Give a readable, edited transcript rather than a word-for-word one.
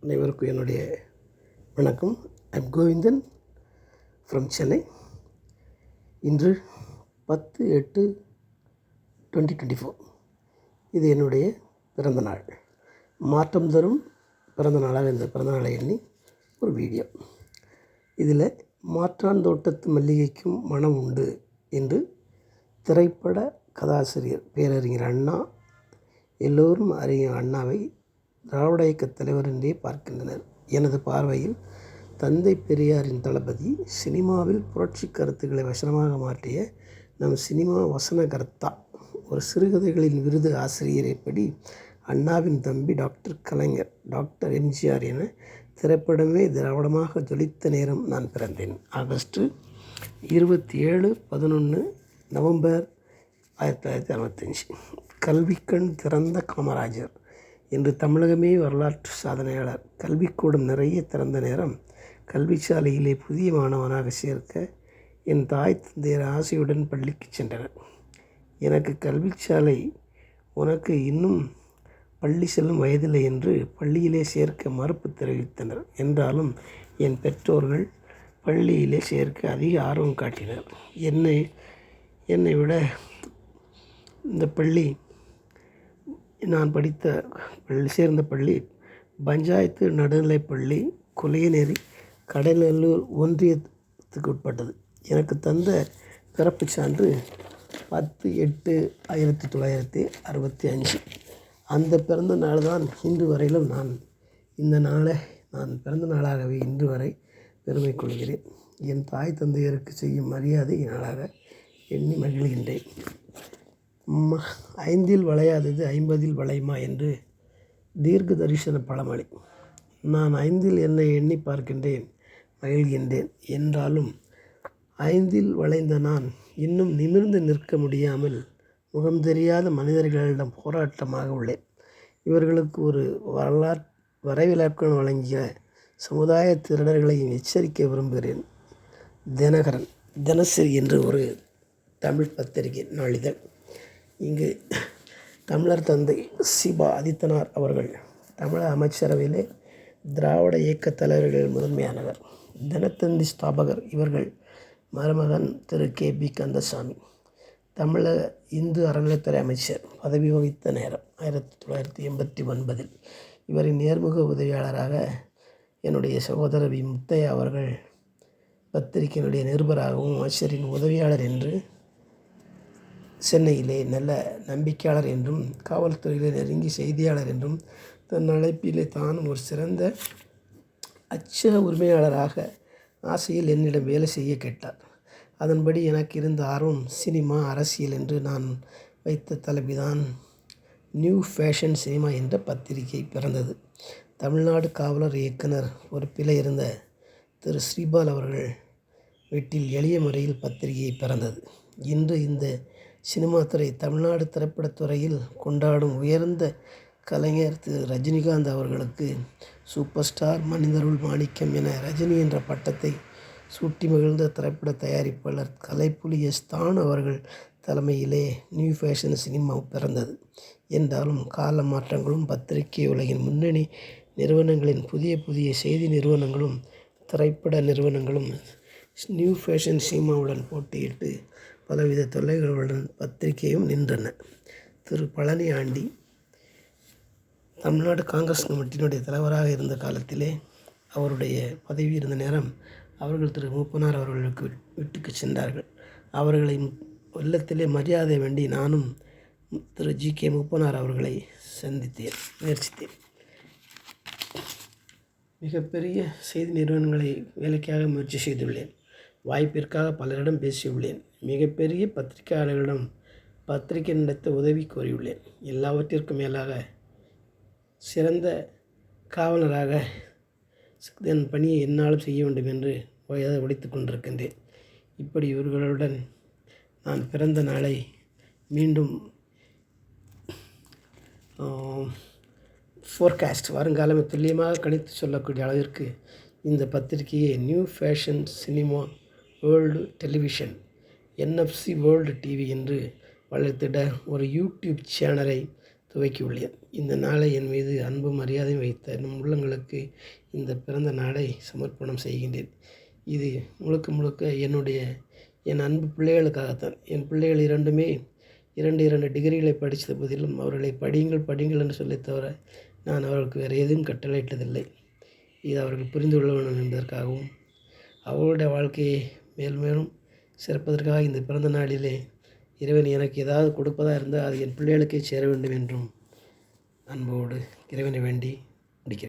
அனைவருக்கும் என்னுடைய வணக்கம். I'm Govindan from Chennai. இன்று 10/8/2024. இது என்னுடைய பிறந்த நாள். மாற்றம் தரும் பிறந்த நாளாக இந்த பிறந்த நாளை எண்ணி ஒரு வீடியோ. இதில் மாற்றான் தோட்டத்து மல்லிகைக்கும் மனம் உண்டு என்று திரைப்பட கதாசிரியர் பேரறிஞர் அண்ணா, எல்லோரும் அறியும் அண்ணாவை திராவிட இயக்கத் தலைவர் என்றே பார்க்கின்றனர். எனது பார்வையில் தந்தை பெரியாரின் தளபதி, சினிமாவில் புரட்சி கருத்துக்களை வசனமாக மாற்றிய நம் சினிமா வசனகர்த்தா, ஒரு சிறுகதைகளின் விருது ஆசிரியர். எப்படி அண்ணாவின் தம்பி டாக்டர் கலைஞர், டாக்டர் எம்ஜிஆர் என திரைப்படமே திராவிடமாக ஜொலித்த நேரம் நான் பிறந்தேன். August 27/11 November 1965. கல்விக்கண் திறந்த காமராஜர் என்று தமிழகமே வரலாற்று சாதனையாளர். கல்விக்கூடம் நிறைய திறந்த நேரம். கல்விச்சாலையிலே புதிய மாணவனாக சேர்க்க என் தாய் தந்தையர் ஆசையுடன் பள்ளிக்கு சென்றனர். எனக்கு கல்விச்சாலை, உனக்கு இன்னும் பள்ளி செல்லும் வயதில்லை என்று பள்ளியிலே சேர்க்க மறுப்பு தெரிவித்தனர். என்றாலும் என் பெற்றோர்கள் பள்ளியிலே சேர்க்க அதிக ஆர்வம் காட்டினர். என்னை விட இந்த பள்ளி, நான் சேர்ந்த பள்ளி பஞ்சாயத்து நடுநிலைப்பள்ளி, குலையநேரி, கடலூர் ஒன்றியத்துக்கு உட்பட்டது. எனக்கு தந்த பிறப்புச் சான்று 10/8/1965. அந்த பிறந்த நாள் தான் இன்று வரையிலும் இந்த நாளை நான் பிறந்த நாளாகவே இன்று வரை பெருமை கொள்கிறேன். என் தாய் தந்தையருக்கு செய்யும் மரியாதை நாளாக எண்ணி மகிழ்கின்றேன். 5 வளையாதது 50 வளையுமா என்று தீர்க்க தரிசன பழமொழி. நான் 5 என்னை எண்ணி பார்க்கின்றேன், மகிழ்கின்றேன். என்றாலும் 5 வளைந்த நான் இன்னும் நிமிர்ந்து நிற்க முடியாமல் முகம் தெரியாத மனிதர்களிடம் போராட்டமாக உள்ளேன். இவர்களுக்கு ஒரு வரைவிலக்கணம் வழங்கிய சமுதாய திருடர்களையும் எச்சரிக்க விரும்புகிறேன். தினகரன், தினசரி என்று ஒரு தமிழ் பத்திரிகை நாளிதழ். இங்கு தமிழர் தந்தை சிபா ஆதித்தனார் அவர்கள் தமிழக அமைச்சரவையிலே திராவிட இயக்கத் தலைவர்களில் முதன்மையானவர். தினத்தந்தி ஸ்தாபகர் இவர்கள் மருமகன் திரு KB கந்தசாமி. தமிழக இந்து அறநிலைத்துறை அமைச்சர் பதவி வகித்த நேரம் 1989. இவரின் நேர்முக உதவியாளராக என்னுடைய சகோதரர் முத்தையா அவர்கள், பத்திரிகையினுடைய நிருபராகவும் அமைச்சரின் உதவியாளர் என்று, சென்னையிலே நல்ல நம்பிக்கையாளர் என்றும், காவல்துறையிலே நெருங்கி செய்தியாளர் என்றும், தன் அழைப்பிலே தானும் ஒரு சிறந்த அச்சக உரிமையாளராக ஆசையில் என்னிடம் வேலை செய்ய கேட்டார். அதன்படி எனக்கு இருந்த ஆர்வம் சினிமா, அரசியல் என்று நான் வைத்த தலைப்பில்தான் நியூ ஃபேஷன் சினிமா என்ற பத்திரிகை பிறந்தது. தமிழ்நாடு காவலர் இயக்குனர் பொறுப்பில் இருந்த திரு ஸ்ரீபால் அவர்கள் வீட்டில் எளிய முறையில் பத்திரிகை பிறந்தது. இன்று இந்த சினிமா துறை, தமிழ்நாடு திரைப்படத்துறையில் கொண்டாடும் உயர்ந்த கலைஞர் திரு ரஜினிகாந்த் அவர்களுக்கு சூப்பர் ஸ்டார், மனிதருள் மாணிக்கம் என ரஜினி என்ற பட்டத்தை சூட்டி மகிழ்ந்த திரைப்பட தயாரிப்பாளர் கலைப்புலி தான் அவர்கள் தலைமையிலே நியூ ஃபேஷன் சினிமா பிறந்தது. என்றாலும் கால மாற்றங்களும் பத்திரிகை உலகின் முன்னணி நிறுவனங்களின் புதிய செய்தி நிறுவனங்களும் திரைப்பட நிறுவனங்களும் நியூ ஃபேஷன் சினிமாவுடன் போட்டியிட்டு பலவித தொல்லைகளுடன் பத்திரிகையும் நின்றன. திரு பழனி ஆண்டி தமிழ்நாடு காங்கிரஸ் கமிட்டியினுடைய தலைவராக இருந்த காலத்திலே, அவருடைய பதவி இருந்த நேரம், அவர்கள் திரு மூப்பனார் அவர்களுக்கு வீட்டுக்கு சென்றார்கள். அவர்களை இல்லத்திலே மரியாதை வேண்டி நானும் திரு GK மூப்பனார் அவர்களை முயற்சித்தேன். மிகப்பெரிய செய்தி நிறுவனங்களை வேலைக்காக முயற்சி செய்துள்ளேன். வாய்ப்பிற்காக பலரிடம் பேசியுள்ளேன். மிகப்பெரிய பத்திரிகையாளர்களிடம் பத்திரிகை நடத்த உதவி கோரியுள்ளேன். எல்லாவற்றிற்கும் மேலாக சிறந்த காவலராக என் பணியை என்னாலும் செய்ய வேண்டும் என்று உழைத்து கொண்டிருக்கின்றேன். இப்படி இவர்களுடன் நான் பிறந்த நாளை மீண்டும் ஃபோர்காஸ்ட், வருங்காலமே துல்லியமாக கணித்து சொல்லக்கூடிய அளவிற்கு இந்த பத்திரிகையை new fashion cinema world television, NFC world TV என்று வளர்த்திட ஒரு யூடியூப் சேனலை துவக்கியுள்ளேன். இந்த நாளை என் மீது அன்பும் மரியாதையும் வைத்த நம் உள்ளங்களுக்கு இந்த பிறந்த நாளை சமர்ப்பணம் செய்கின்றேன். இது முழுக்க முழுக்க என் அன்பு பிள்ளைகளுக்காகத்தான். என் பிள்ளைகள் இரண்டுமே 2 டிகிரிகளை படித்த போதிலும் அவர்களை படியுங்கள் என்று சொல்லித் தவிர நான் அவர்களுக்கு வேறு எதுவும் கட்டளையிட்டதில்லை. இது அவர்கள் புரிந்து கொள்ள வேண்டும் என்பதற்காகவும் அவர்களுடைய வாழ்க்கையை மேலும் மேலும் சிறப்பதற்காக இந்த பிறந்த நாளிலே இறைவன் எனக்கு ஏதாவது கொடுப்பதாக இருந்தால் அது என் பிள்ளைகளுக்கே சேர வேண்டும் என்றும் அன்போடு இறைவனை வேண்டி முடிக்கிறேன்.